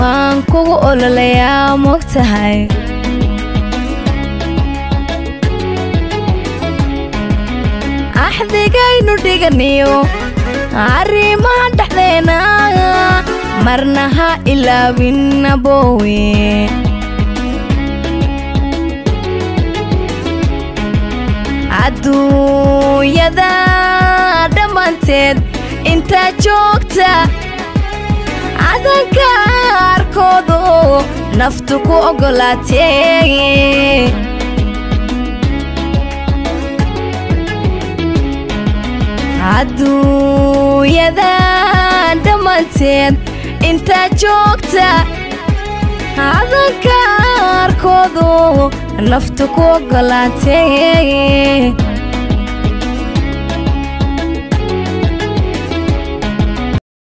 waan kugu ololayaa mogtahay axdigaynu dhiganiyo arrimaha dhexdeena marna ha ilaawin aboowe adduunyada dhammaanteed intaa joogta adanka arkoodo naftu ku ogolaatee adduunyada dhammaanteed intaa joogta adanka arkoodo naftu ku ogolaatee